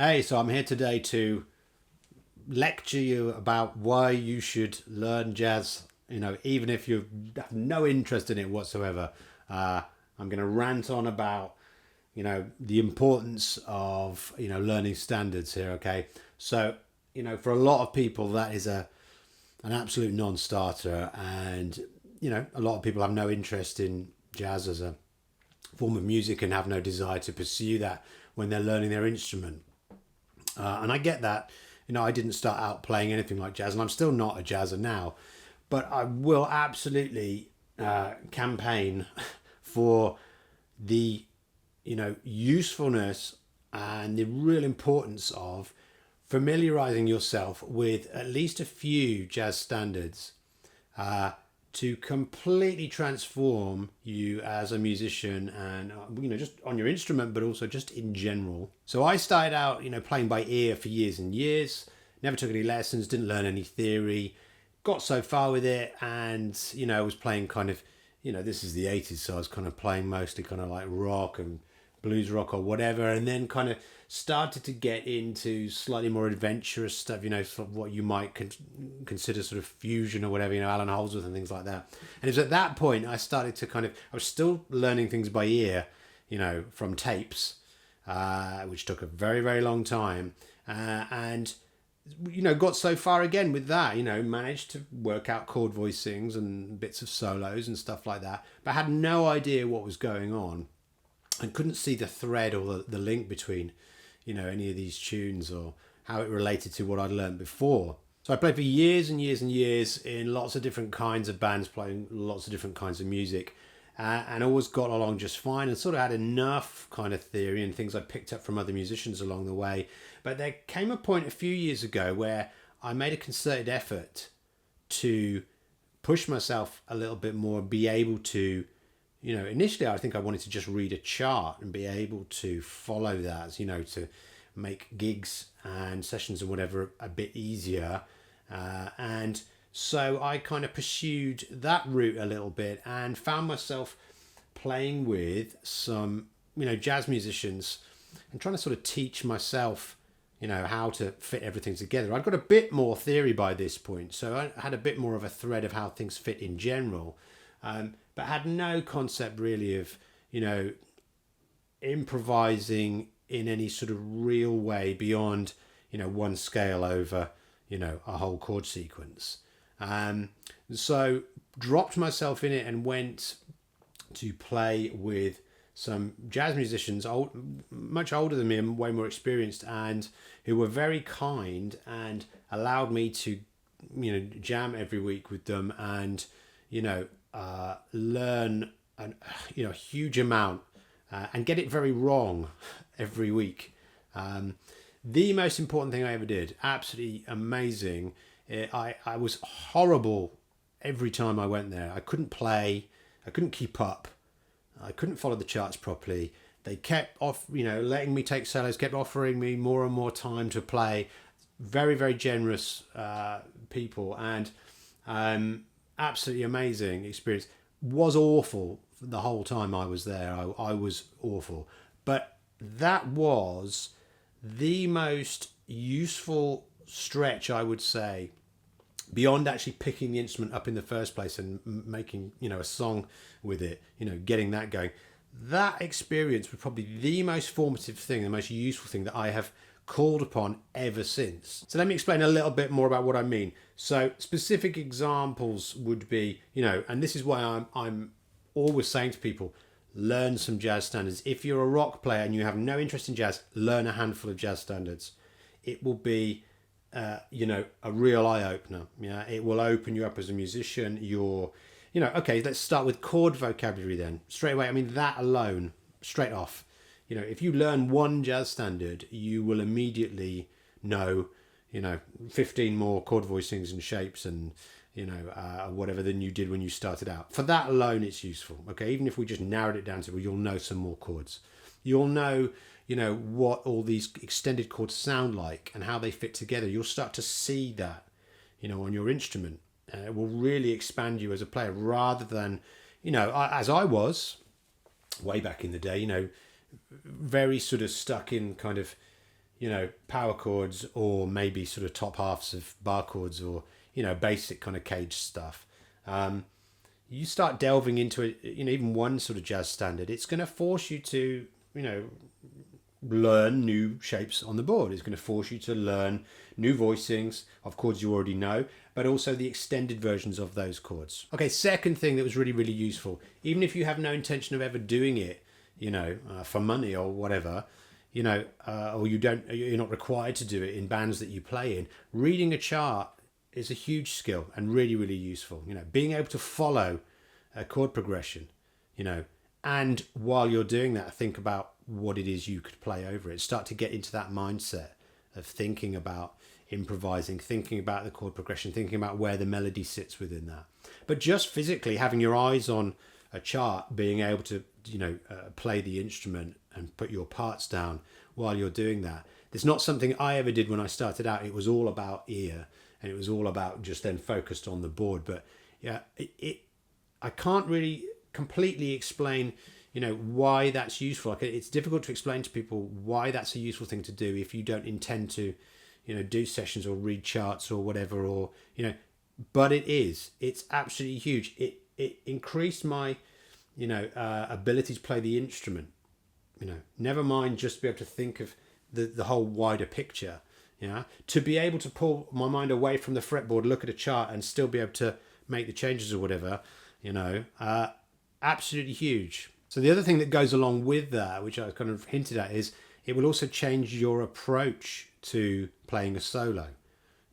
Hey, so I'm here today to lecture you about why you should learn jazz, even if you have no interest in it whatsoever. I'm going to rant on about, the importance of, learning standards here, okay? So, for a lot of people, that is an absolute non-starter. And, a lot of people have no interest in jazz as a form of music and have no desire to pursue that when they're learning their instrument. And I get that. I didn't start out playing anything like jazz, and I'm still not a jazzer now. But I will absolutely campaign for the, usefulness and the real importance of familiarizing yourself with at least a few jazz standards to completely transform you as a musician and, just on your instrument, but also just in general. So I started out, playing by ear for years and years, never took any lessons, didn't learn any theory, got so far with it. And, I was playing kind of, this is the 80s. So I was kind of playing mostly kind of like rock and blues rock or whatever. And then kind of started to get into slightly more adventurous stuff, sort of what you might consider sort of fusion or whatever, Alan Holdsworth and things like that. And it was at that point I started to I was still learning things by ear, from tapes, which took a very, very long time. And got so far again with that, managed to work out chord voicings and bits of solos and stuff like that, but had no idea what was going on and couldn't see the thread or the link between any of these tunes or how it related to what I'd learned before. So I played for years and years and years in lots of different kinds of bands, playing lots of different kinds of music, and always got along just fine and sort of had enough kind of theory and things I picked up from other musicians along the way. But there came a point a few years ago where I made a concerted effort to push myself a little bit more, be able to, initially I think I wanted to just read a chart and be able to follow that, to make gigs and sessions and whatever a bit easier. And so I kind of pursued that route a little bit and found myself playing with some, jazz musicians and trying to sort of teach myself, how to fit everything together. I'd got a bit more theory by this point, so I had a bit more of a thread of how things fit in general. But had no concept really of, improvising in any sort of real way beyond, one scale over, a whole chord sequence. So dropped myself in it and went to play with some jazz musicians, much older than me and way more experienced, and who were very kind and allowed me to, jam every week with them and, learn a huge amount and get it very wrong every week. The most important thing I ever did, absolutely amazing. I was horrible every time I went there. I couldn't play. I couldn't keep up. I couldn't follow the charts properly. They kept letting me take solos, kept offering me more and more time to play. Very, very generous people, and absolutely amazing experience. Was awful the whole time I was there. I was awful. But that was the most useful stretch, I would say, beyond actually picking the instrument up in the first place and making, a song with it, getting that going. That experience was probably the most formative thing, the most useful thing that I have called upon ever since. So let me explain a little bit more about what I mean. So specific examples would be, and this is why I'm always saying to people, learn some jazz standards. If you're a rock player and you have no interest in jazz, learn a handful of jazz standards. It will be, a real eye-opener. It will open you up as a musician. Okay, let's start with chord vocabulary then. Straight away, that alone, straight off. If you learn one jazz standard, you will immediately know, 15 more chord voicings and shapes and, whatever than you did when you started out. For that alone, it's useful. Okay, even if we just narrowed it down to, you'll know some more chords. You'll know, what all these extended chords sound like and how they fit together. You'll start to see that, on your instrument. It will really expand you as a player rather than, as I was way back in the day, very sort of stuck in kind of, power chords, or maybe sort of top halves of bar chords, or, basic kind of cage stuff. You start delving into it, even one sort of jazz standard, it's going to force you to, learn new shapes on the board. It's going to force you to learn new voicings of chords you already know, but also the extended versions of those chords. Okay, second thing that was really, really useful, even if you have no intention of ever doing it, for money or whatever, or you're not required to do it in bands that you play in, reading a chart is a huge skill and really, really useful. Being able to follow a chord progression, and while you're doing that, think about what it is you could play over it. Start to get into that mindset of thinking about improvising, thinking about the chord progression, thinking about where the melody sits within that. But just physically having your eyes on a chart, being able to, play the instrument and put your parts down while you're doing that. It's not something I ever did when I started out. It was all about ear, and it was all about just then focused on the board. But yeah, I can't really completely explain why that's useful. It's difficult to explain to people why that's a useful thing to do if you don't intend to do sessions or read charts or whatever, or but it's absolutely huge. It increased my ability to play the instrument, never mind just be able to think of the whole wider picture, to be able to pull my mind away from the fretboard, look at a chart and still be able to make the changes or whatever, absolutely huge. So the other thing that goes along with that, which I kind of hinted at, is it will also change your approach to playing a solo.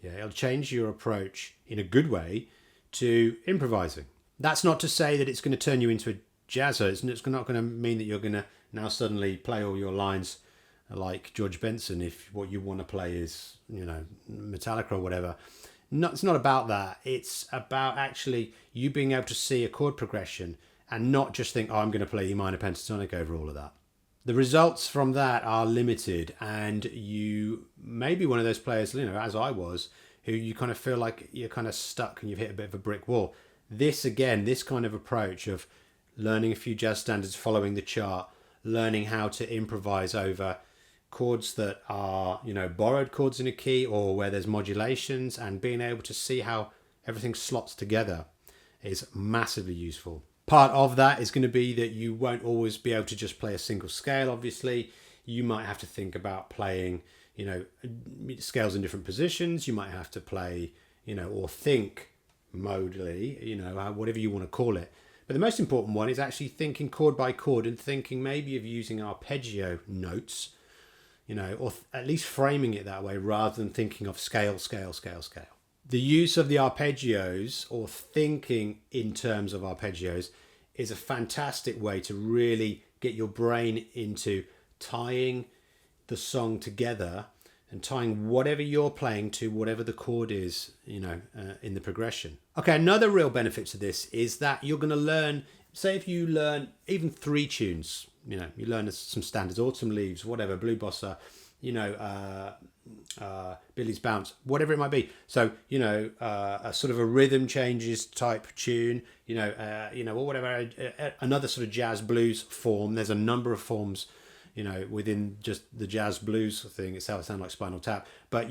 Yeah, it'll change your approach in a good way to improvising. That's not to say that it's going to turn you into a jazzer. It's not going to mean that you're going to now suddenly play all your lines like George Benson if what you want to play is, Metallica or whatever. It's not about that. It's about actually you being able to see a chord progression and not just think, I'm going to play E minor pentatonic over all of that. The results from that are limited, and you may be one of those players, as I was, who you kind of feel like you're kind of stuck and you've hit a bit of a brick wall. This kind of approach of learning a few jazz standards, following the chart, learning how to improvise over chords that are, borrowed chords in a key or where there's modulations, and being able to see how everything slots together is massively useful. Part of that is going to be that you won't always be able to just play a single scale, obviously. You might have to think about playing, scales in different positions. You might have to play, or think modally, whatever you want to call it. But the most important one is actually thinking chord by chord and thinking maybe of using arpeggio notes, or at least framing it that way rather than thinking of scale, scale, scale, scale. The use of the arpeggios, or thinking in terms of arpeggios, is a fantastic way to really get your brain into tying the song together and tying whatever you're playing to whatever the chord is, in the progression. Okay, another real benefit to this is that you're going to learn, say if you learn even 3 tunes, you learn some standards, Autumn Leaves, whatever, Blue Bossa, Billy's Bounce, whatever it might be. So, a sort of a rhythm changes type tune, or whatever, another sort of jazz blues form. There's a number of forms, within just the jazz blues thing itself. It sounds like Spinal Tap, but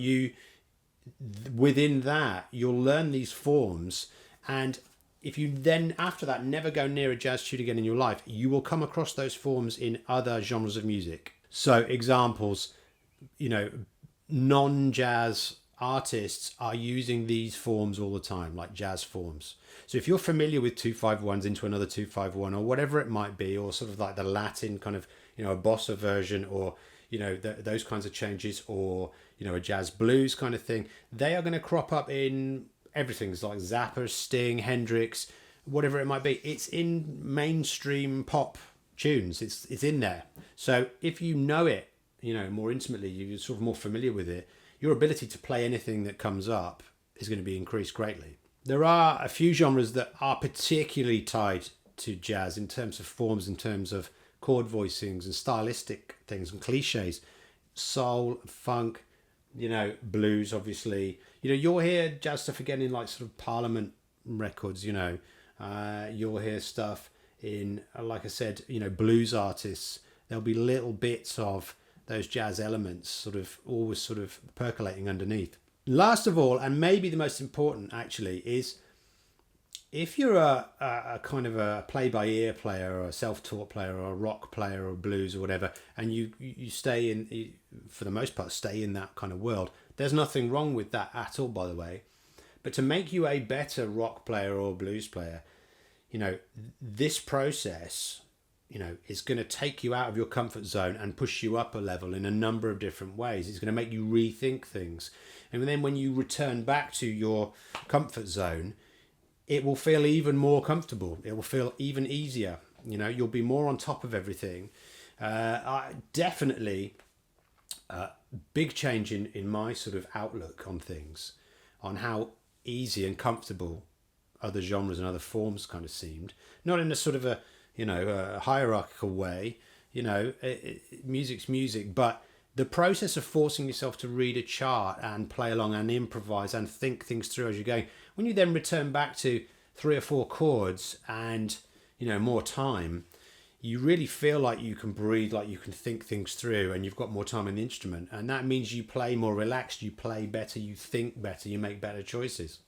within that, you'll learn these forms, and if you then after that never go near a jazz tune again in your life, you will come across those forms in other genres of music. So examples, non-jazz artists are using these forms all the time, like jazz forms. So if you're familiar with 2-5-1s into another 2-5-1 or whatever it might be, or sort of like the Latin kind of, a bossa version, or, those kinds of changes, or, a jazz blues kind of thing, they are going to crop up in everything. It's like Zappa, Sting, Hendrix, whatever it might be. It's in mainstream pop tunes. It's in there. So if you know it, more intimately, you're sort of more familiar with it, your ability to play anything that comes up is going to be increased greatly. There are a few genres that are particularly tied to jazz in terms of forms, in terms of chord voicings and stylistic things and cliches. Soul, funk, blues, obviously. You'll hear jazz stuff again in like sort of Parliament records, you'll hear stuff in, like I said, blues artists. There'll be little bits of those jazz elements sort of always sort of percolating underneath. Last of all, and maybe the most important actually, is if you're a kind of a play-by-ear player or a self-taught player or a rock player or blues or whatever, and you stay in, for the most part, stay in that kind of world, there's nothing wrong with that at all, by the way. But to make you a better rock player or blues player, this process, is going to take you out of your comfort zone and push you up a level in a number of different ways. It's going to make you rethink things. And then when you return back to your comfort zone, it will feel even more comfortable. It will feel even easier. You'll be more on top of everything. Definitely big change in my sort of outlook on things, on how easy and comfortable other genres and other forms kind of seemed. Not in a sort of a hierarchical way. Music's music, but the process of forcing yourself to read a chart and play along and improvise and think things through as you're going, when you then return back to 3 or 4 chords and more time, you really feel like you can breathe, like you can think things through, and you've got more time in the instrument, and that means you play more relaxed, you play better, you think better, you make better choices.